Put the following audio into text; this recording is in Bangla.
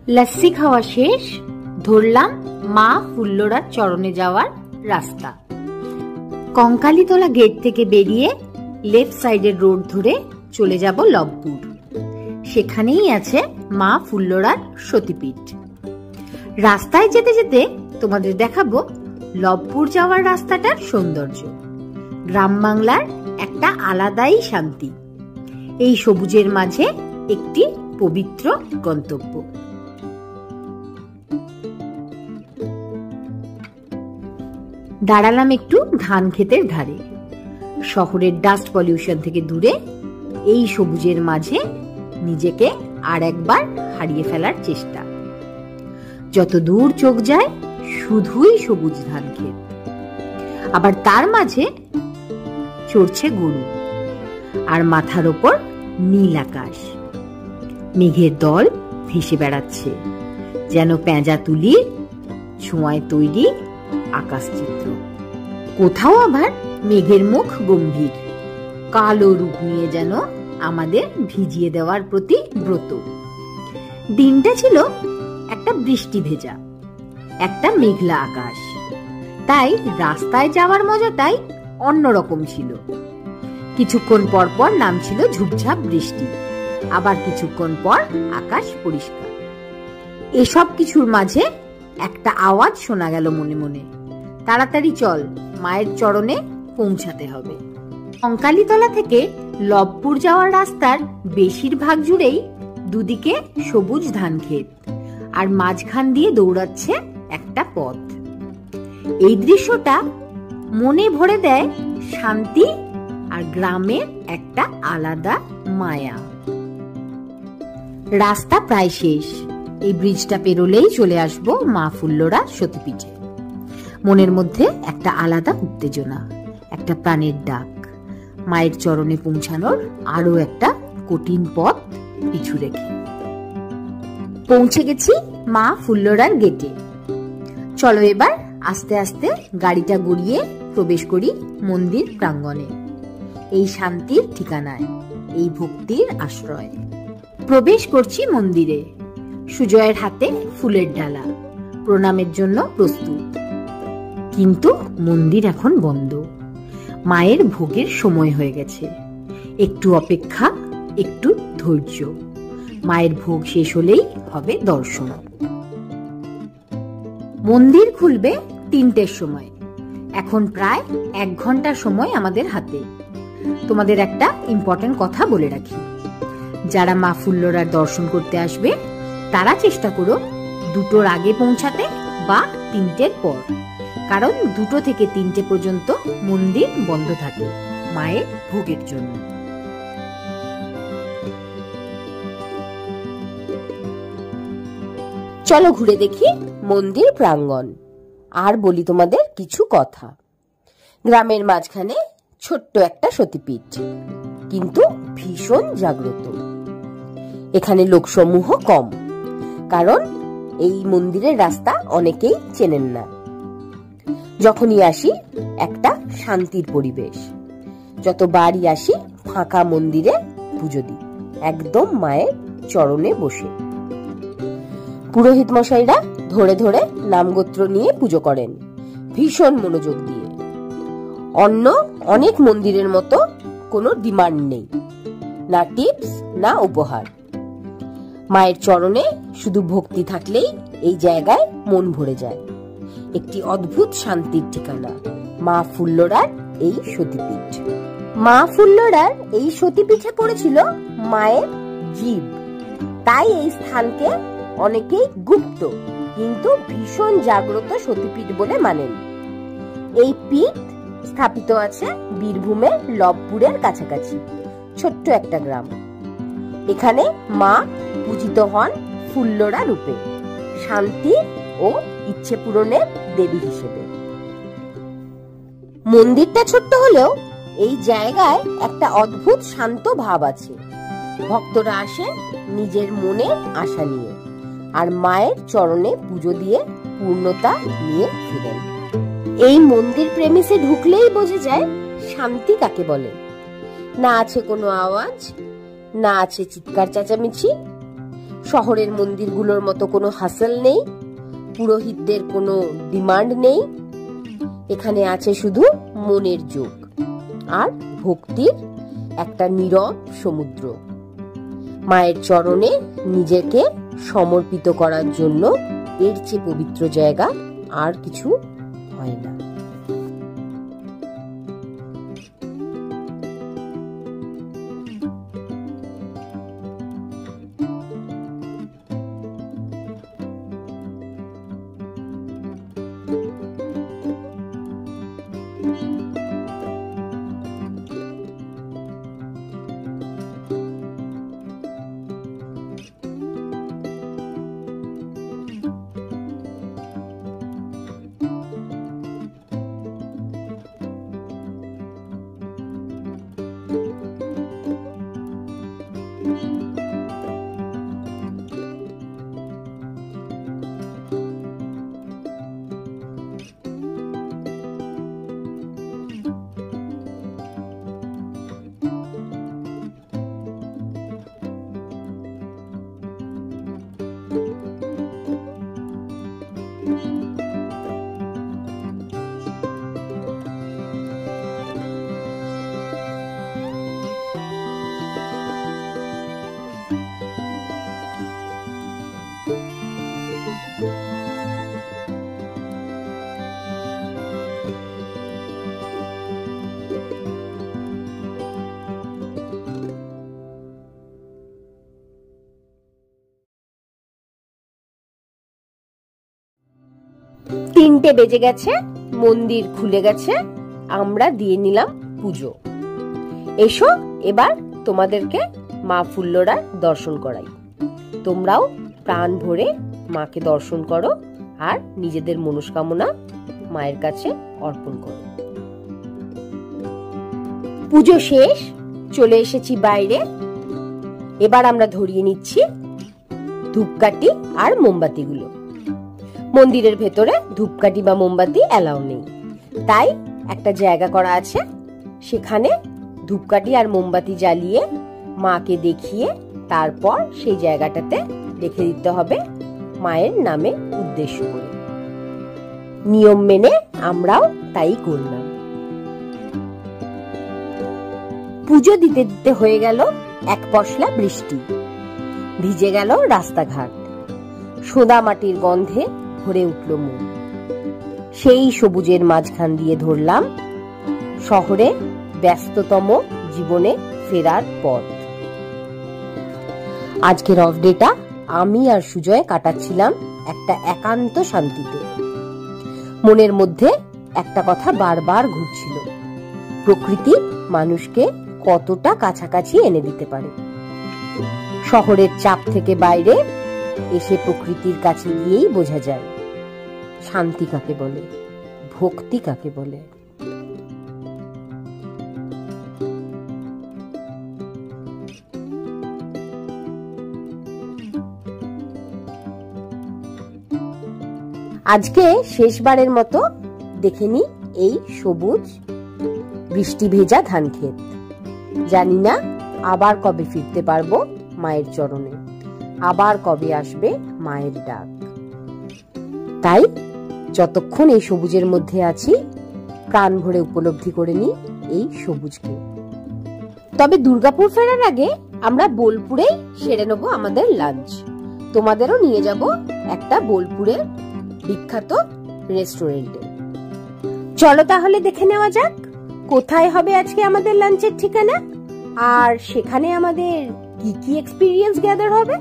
লস্যি খাওয়া শেষ, ধরলাম মা ফুল্লরার চরণে যাওয়ার রাস্তা। কঙ্কালীতলা গেট থেকে বেরিয়ে লেফট সাইডের রোড ধরে চলে যাব লবপুর। সেখানেই আছে মা ফুল্লরার সতীপীঠ। রাস্তায় যেতে যেতে তোমাদের দেখাবো লবপুর যাওয়ার রাস্তাটার সৌন্দর্য। গ্রাম বাংলার একটা আলাদাই শান্তি, এই সবুজের মাঝে একটি পবিত্র গন্তব্য। দাঁড়ালাম একটু ধান ক্ষেতের ধারে, শহরের ডাস্ট পলিউশন থেকে দূরে এই সবুজের মাঝে নিজেকে আর একবার হারিয়ে ফেলার চেষ্টা। যত দূর চোখ যায় শুধুই সবুজ ধান ক্ষেত, আবার তার মাঝে চড়ছে গরু, আর মাথার ওপর নীল আকাশ। মেঘের দল ভেসে বেড়াচ্ছে, যেন পেঁজা তুলির ছোঁয়ায় তৈরি আকাশ চিত্র। কোথাও আবার মেঘের মুখ গম্ভীর, কালো রূপ নিয়ে যেন আমাদের ভিজিয়ে দেওয়ার প্রতি ব্রত। দিনটা ছিল একটা বৃষ্টি ভেজা, একটা মেঘলা আকাশ, তাই রাস্তায় যাওয়ার মজাটাই অন্যরকম ছিল। কিছুক্ষণ পর পর নামছিল ঝুপঝাপ বৃষ্টি, আবার কিছুক্ষণ পর আকাশ পরিষ্কার। এসব কিছুর মাঝে একটা আওয়াজ শোনা গেল মনে মনে, তাড়াতাড়ি চল, মায়ের চরণে পৌঁছাতে হবে। কঙ্কালীতলা থেকে লবপুর যাওয়ার রাস্তার বেশিরভাগ জুড়েই দুদিকে সবুজ ধান ক্ষেত, আর মাঝখান দিয়ে দৌড়াচ্ছে একটা পথ। এই দৃশ্যটা মনে ভরে দেয় শান্তি আর গ্রামের একটা আলাদা মায়া। রাস্তা প্রায় শেষ, এই ব্রিজটা পেরোলেই চলে আসবো মা ফুল্লরা সতীপীঠে। মনের মধ্যে একটা আলাদা উত্তেজনা, একটা প্রাণের ডাক, মায়ের চরণে পৌঁছানোর আরো একটা কঠিন পথ পিছু রেখে। পৌঁছে গেছি মা ফুল্লরার গেটে। চলো এবার আস্তে আস্তে গাড়িটা গড়িয়ে প্রবেশ করি মন্দির প্রাঙ্গণে, এই শান্তির ঠিকানায়, এই ভক্তির আশ্রয়। প্রবেশ করছি মন্দিরে। সুজয়ের হাতে ফুলের ডালা, প্রণামের জন্য প্রস্তুত। কিন্তু মন্দির এখন বন্ধ, মায়ের ভোগের সময় হয়ে গেছে। একটু অপেক্ষা, একটু ধৈর্য, মায়ের ভোগ শেষ হলেই হবে দর্শন। মন্দির খুলবে 3টের সময়, এখন প্রায় 1 ঘন্টা সময় আমাদের হাতে। তোমাদের একটা ইম্পর্টেন্ট কথা বলে রাখি, যারা মা ফুল্লরার দর্শন করতে আসবে তারা চেষ্টা করো 2টোর আগে পৌঁছাতে বা 3টের পর, কারণ 2টো থেকে 3টে পর্যন্ত মন্দির বন্ধ থাকে মায়ের ভোগের জন্য। চলো ঘুরে দেখি মন্দির প্রাঙ্গণ, আর বলি তোমাদের কিছু কথা। গ্রামের মাঝখানে ছোট্ট একটা সতীপীঠ, কিন্তু ভীষণ জাগ্রত। এখানে লোকসমূহ কম, কারণ এই মন্দিরের রাস্তা অনেকেই চেনেন না। যখনই আসি একটা শান্তির পরিবেশ, যতবারই আসি ফাঁকা মন্দিরে পুজো দিই, একদম মায়ের চরণে বসে। পুরোহিত মশাইরা ধরে ধরে নামগোত্র নিয়ে পুজো করেন, ভীষণ মনোযোগ দিয়ে। অন্য অনেক মন্দিরের মতো কোনো ডিমান্ড নেই, না টিপস না উপহার। মায়ের চরণে শুধু ভক্তি থাকলেই এই জায়গায় মন ভরে যায়। একটি অদ্ভুত শান্তির ঠিকানা মা ফুল্লরার এই সতীপীঠ। মা ফুল্লরার এই সতীপীঠে পড়েছিল মায়ের জীব, তাই এই স্থানকে অনেকেই গুপ্ত কিন্তু ভীষণ জাগ্রত সতীপীঠ বলে মানেন। এই পীঠ স্থাপিত আছে বীরভূমের লবপুরের কাছাকাছি ছোট্ট একটা গ্রাম। এখানে মা পূজিত হন ফুল্লরা রূপে, শান্তি ও ইচ্ছে পূরণের দেবী হিসেবে। মন্দিরটা ছোট্ট হলেও এই জায়গায় একটা অদ্ভুত শান্ত ভাব আছে। ভক্তরা আসেন নিজের মনের আশা নিয়ে, আর মায়ের চরণে পুজো দিয়ে পূর্ণতা নিয়ে ফিরেন। এই মন্দির প্রেমিসে ঢুকলেই বোঝা যায় শান্তি কাকে বলে। না আছে কোনো আওয়াজ, না আছে চিৎকার চেঁচামেচি, শহরের মন্দিরগুলোর মতো কোনো হাসল নেই, পুরোহিতদের কোনো ডিমান্ড নেই। এখানে আছে শুধু মনের যোগ আর ভক্তির একটা নীরব সমুদ্র। মায়ের চরণে নিজেকে সমর্পিত করার জন্য এর চেয়ে পবিত্র জায়গা আর কিছু হয় না। তিনটে বেজে গেছে, মন্দির খুলে গেছে, আমরা দিয়ে নিলাম পুজো। এসো এবার তোমাদেরকে মা ফুল্লরার দর্শন করাই। তোমরাও প্রাণ ভরে মাকে দর্শন করো আর নিজেদের মনস্কামনা মায়ের কাছে অর্পণ করো। পুজো শেষ, চলে এসেছি বাইরে। এবার আমরা ধরিয়ে নিচ্ছি ধূপকাঠি আর মোমবাতিগুলো। মন্দিরের ভেতরে ধূপকাঠি বা মোমবাতি অ্যালাউ নেই, তাই একটা জায়গা করা আছে, সেখানে ধূপকাঠি আর মোমবাতি জ্বালিয়ে মাকে দেখিয়ে তারপর সেই জায়গাটাতে রেখে দিতে হবে মায়ের নামে উদ্দেশ্য করে। নিয়ম মেনে আমরাও তাই করলাম। পুজো দিতে দিতে হয়ে গেল এক পশলা বৃষ্টি, ভিজে গেল রাস্তাঘাট, সোদা মাটির গন্ধে ভরে উঠল মন। সেই সবুজের মাঝখান দিয়ে ধরলাম শহরে ব্যস্ততম জীবনে ফেরার পথ। আজকের অফ ডেটা আমি আর সুজয় কাটাচ্ছিলাম একটা একান্ত শান্তিতে। মনের মধ্যে একটা কথা বারবার ঘুরছিল, প্রকৃতি মানুষকে কতটা কাছাকাছি এনে দিতে পারে। শহরের চাপ থেকে বাইরে এসে প্রকৃতির কাছে গিয়েই বোঝা যায় শান্তি কাকে বলে, ভক্তি কাকে বলে। আজকে শেষবারের মতো দেখে নি এই সবুজ বৃষ্টি ভেজা ধান ক্ষেত। জানি না আবার কবে ফিরতে পারবো মায়ের চরণে, আবার কবে আসবে মায়ের ডাক। তাই যতক্ষণ এই সবুজের মধ্যে আছি প্রাণ ভরে উপলব্ধি করে নি এই সবুজকে। তবে দুর্গাপুর ফেরার আগে আমরা বোলপুরেই সেরে নেব আমাদের লাঞ্চ। তোমাদেরও নিয়ে যাব একটা বোলপুরের বিখ্যাত রেস্টুরেন্টে। চলো তাহলে দেখে নেওয়া যাক কোথায় হবে আজকে আমাদের লাঞ্চের ঠিকানা, আর সেখানে আমাদের কি কি এক্সপিরিয়েন্স গ্যাদার হবে।